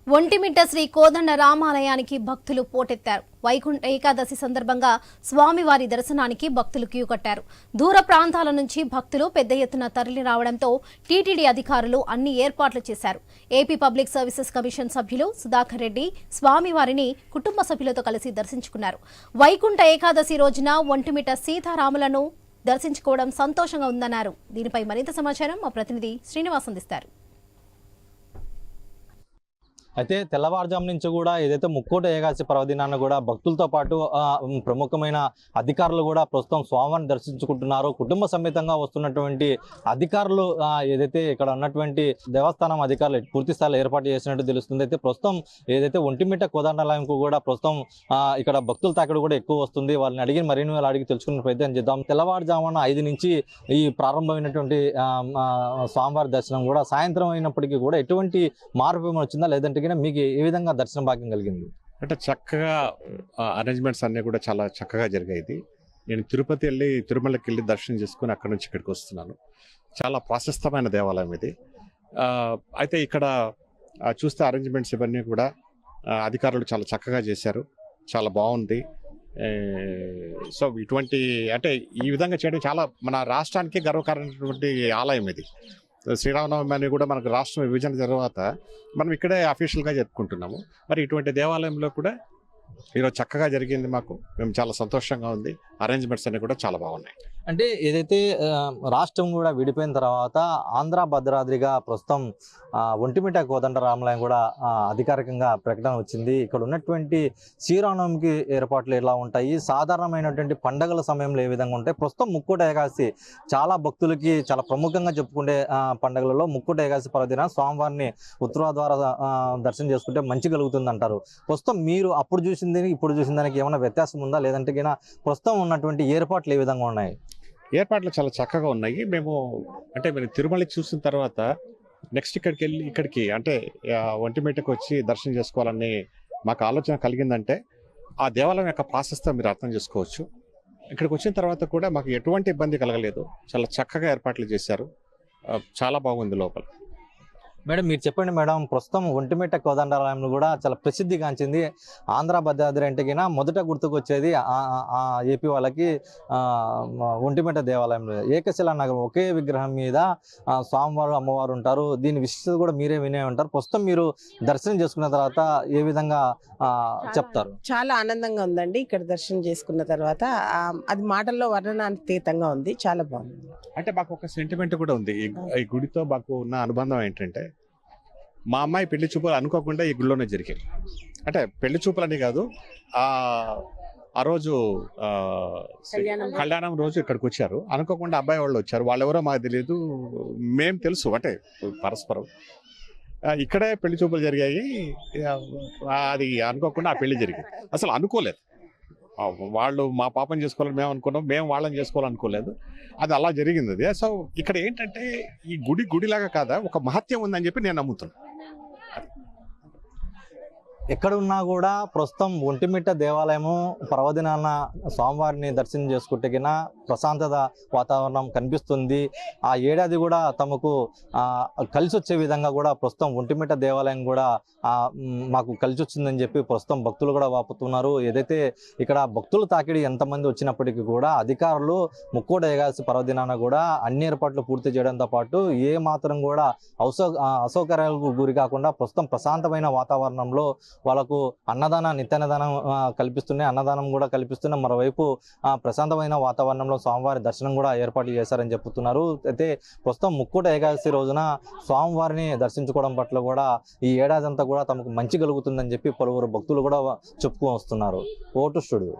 ఒంటిమిట్ట శ్రీ కోదండ రామాలయానికి భక్తులు పోటెత్తారు. వైకుంఠ ఏకాదశి సందర్భంగా స్వామివారి దర్శనానికి భక్తులు క్యూ కట్టారు. దూర ప్రాంతాల నుంచి భక్తులు పెద్ద ఎత్తున తరలి రావడంతో టీటీడీ అధికారులు అన్ని ఏర్పాట్లు చేశారు. ఏపీ పబ్లిక్ సర్వీసెస్ కమిషన్ సభ్యులు సుధాకర్ రెడ్డి స్వామివారిని కుటుంబ సభ్యులతో కలిసి దర్శించుకున్నారు. వైకుంఠ ఏకాదశి రోజున ఒంటిమిట్ట సీతారాములను దర్శించుకోవడం సంతోషంగా ఉందన్నారు. దీనిపై మరింత సమాచారం మా ప్రతినిధి శ్రీనివాస్ అందిస్తారు. అయితే తెల్లవారుజాము నుంచి కూడా ఏదైతే ముక్కోటి ఏకాదశి పర్వదినాన్ని కూడా భక్తులతో పాటు ప్రముఖమైన అధికారులు కూడా ప్రస్తుతం స్వామివారిని దర్శించుకుంటున్నారు. కుటుంబ సమేతంగా వస్తున్నటువంటి అధికారులు ఏదైతే ఇక్కడ ఉన్నటువంటి దేవస్థానం అధికారులు పూర్తి స్థాయిలో ఏర్పాటు చేసినట్టు తెలుస్తుంది. అయితే ప్రస్తుతం ఏదైతే ఒంటిమిట్ట కోదండాలయంకు కూడా ప్రస్తుతం ఇక్కడ భక్తుల తాకిడి కూడా ఎక్కువ వస్తుంది. వాళ్ళని అడిగి మరిన్ని వాళ్ళు అడిగి తెలుసుకునే ప్రయత్నం చేద్దాం. తెల్లవారుజామున 5 నుంచి ఈ ప్రారంభమైనటువంటి స్వామివారి దర్శనం కూడా సాయంత్రం అయినప్పటికీ కూడా ఎటువంటి మార్పు ఏమైనా వచ్చిందా, లేదంటే మీకు ఏ విధంగా దర్శన భాగ్యం కలిగింది? అంటే చక్కగా అరేంజ్మెంట్స్ అన్నీ కూడా చాలా చక్కగా జరిగాయి. నేను తిరుమలకి వెళ్ళి దర్శనం చేసుకుని అక్కడి నుంచి ఇక్కడికి వస్తున్నాను. చాలా ప్రశస్తమైన దేవాలయం ఇది. అయితే ఇక్కడ చూస్తే అరేంజ్మెంట్స్ ఇవన్నీ కూడా అధికారులు చాలా చక్కగా చేశారు. చాలా బాగుంది. సో ఇటువంటి అంటే ఈ విధంగా చేయడం చాలా మన రాష్ట్రానికి గర్వకారణమైనటువంటి ఆలయం ఇది. శ్రీరామనవమి అని కూడా మనకు రాష్ట్రం విభజన తర్వాత మనం ఇక్కడే అఫీషియల్గా జరుపుకుంటున్నాము. మరి ఇటువంటి దేవాలయంలో కూడా ఈరోజు చక్కగా జరిగింది. మేము చాలా సంతోషంగా ఉంది. అరేంజ్మెంట్స్ అన్ని కూడా చాలా బాగున్నాయి. అంటే ఏదైతే రాష్ట్రం కూడా విడిపోయిన తర్వాత ఆంధ్ర భద్రాద్రిగా ప్రస్తుతం ఒంటిమిట్ట కోదండ రామాలయం కూడా అధికారికంగా ప్రకటన వచ్చింది. ఇక్కడ ఉన్నటువంటి శ్రీరామనవమికి ఏర్పాట్లు ఎలా ఉంటాయి, సాధారణమైనటువంటి పండుగల సమయంలో ఏ విధంగా ఉంటాయి? ప్రస్తుతం ముక్కోటి ఏకాదశి చాలా భక్తులకి చాలా ప్రముఖంగా చెప్పుకునే పండుగలలో ముక్కోటి ఏకాదశి పర్వదిన స్వామివారిని ఉత్తర ద్వారా దర్శనం చేసుకుంటే మంచి కలుగుతుంది అంటారు. ప్రస్తుతం మీరు అప్పుడు చూసింది ఇప్పుడు చూసిన దానికి ఏమైనా వ్యత్యాసం ఉందా, లేదంటే ప్రస్తుతం ఉన్నటువంటి ఏర్పాట్లు ఏ విధంగా ఉన్నాయి? ఏర్పాట్లు చాలా చక్కగా ఉన్నాయి. మేము తిరుమలకి చూసిన తర్వాత నెక్స్ట్ ఇక్కడికి అంటే ఒంటిమిట్టకు వచ్చి దర్శనం చేసుకోవాలని మాకు ఆలోచన కలిగిందంటే ఆ దేవాలయం యొక్క ప్రాశస్త్యం మీరు అర్థం చేసుకోవచ్చు. ఇక్కడికి వచ్చిన తర్వాత కూడా మాకు ఎటువంటి ఇబ్బంది కలగలేదు. చాలా చక్కగా ఏర్పాట్లు చేశారు. చాలా బాగుంది లోపల. మేడం, మీరు చెప్పండి మేడం, ప్రస్తుతం ఒంటిమిట్ట కోదండాలయం కూడా చాలా ప్రసిద్ధిగాంచింది. ఆంధ్ర భద్రాద్రి అంటే మొదట గుర్తుకొచ్చేది ఏపీ వాళ్ళకి ఒంటిమిట్ట దేవాలయం. ఏకశిలా నగరం, ఒకే విగ్రహం మీద స్వామివారు అమ్మవారు ఉంటారు. దీని విశిష్టత కూడా మీరే వినే ఉంటారు. ప్రస్తుతం మీరు దర్శనం చేసుకున్న తర్వాత ఏ విధంగా చెప్తారు? చాలా ఆనందంగా ఉందండి. ఇక్కడ దర్శనం చేసుకున్న తర్వాత అది మాటల్లో వర్ణనాతీతంగా ఉంది. చాలా బాగుంది. అంటే మాకు ఒక సెంటిమెంట్ కూడా ఉంది. ఈ గుడితో మాకు ఉన్న అనుబంధం ఏంటంటే మా అమ్మాయి పెళ్లి చూపులు అనుకోకుండా ఈ గుడిలోనే జరిగాయి. అంటే పెళ్లి చూపులని కాదు, ఆ రోజు కళ్యాణం రోజు ఇక్కడికి వచ్చారు. అనుకోకుండా అబ్బాయి వాళ్ళు వచ్చారు. వాళ్ళు ఎవరో మాకు తెలియదు, మేము తెలుసు, అంటే పరస్పరం ఇక్కడే పెళ్లి చూపులు జరిగాయి. అది అనుకోకుండా ఆ పెళ్లి జరిగింది. అసలు అనుకోలేదు. వాళ్ళు మా పాపం చేసుకోవాలని మేము అనుకున్నాం, మేము వాళ్ళని చేసుకోవాలనుకోలేదు. అది అలా జరిగింది. అది సో ఇక్కడ ఏంటంటే ఈ గుడిలాగా కాదా, ఒక మహత్యం ఉందని చెప్పి నేను నమ్ముతున్నాను. ఎక్కడున్నా కూడా ప్రస్తుతం ఒంటిమిట్ట దేవాలయము పర్వదినాన స్వామివారిని దర్శనం చేసుకుంటే ప్రశాంతత వాతావరణం కనిపిస్తుంది. ఆ ఏడాది కూడా తమకు కలిసి వచ్చే విధంగా కూడా ప్రస్తుతం ఒంటిమిట్ట దేవాలయం కూడా మాకు కలిసి వచ్చిందని చెప్పి ప్రస్తుతం భక్తులు కూడా వాపుతున్నారు. ఏదైతే ఇక్కడ భక్తుల తాకిడి ఎంతమంది వచ్చినప్పటికీ కూడా అధికారులు ముక్కోటి ఏకాదశి పర్వదినాన కూడా అన్ని ఏర్పాట్లు పూర్తి చేయడంతో పాటు ఏ మాత్రం కూడా అసౌకర్యాలకు గురి కాకుండా ప్రస్తుతం ప్రశాంతమైన వాతావరణంలో వాళ్ళకు నిత్యాన్నదానం కల్పిస్తున్నాయి. అన్నదానం కూడా కల్పిస్తున్నాయి. మరోవైపు ప్రశాంతమైన వాతావరణంలో స్వామివారి దర్శనం కూడా ఏర్పాటు చేశారని చెప్తున్నారు. అయితే ప్రస్తుతం ముక్కోటి ఏకాదశి రోజున స్వామివారిని దర్శించుకోవడం పట్ల కూడా ఈ ఏడాది అంతా కూడా తమకు మంచి కలుగుతుందని చెప్పి పలువురు భక్తులు కూడా చెప్పుకొని వస్తున్నారు. Vote studio.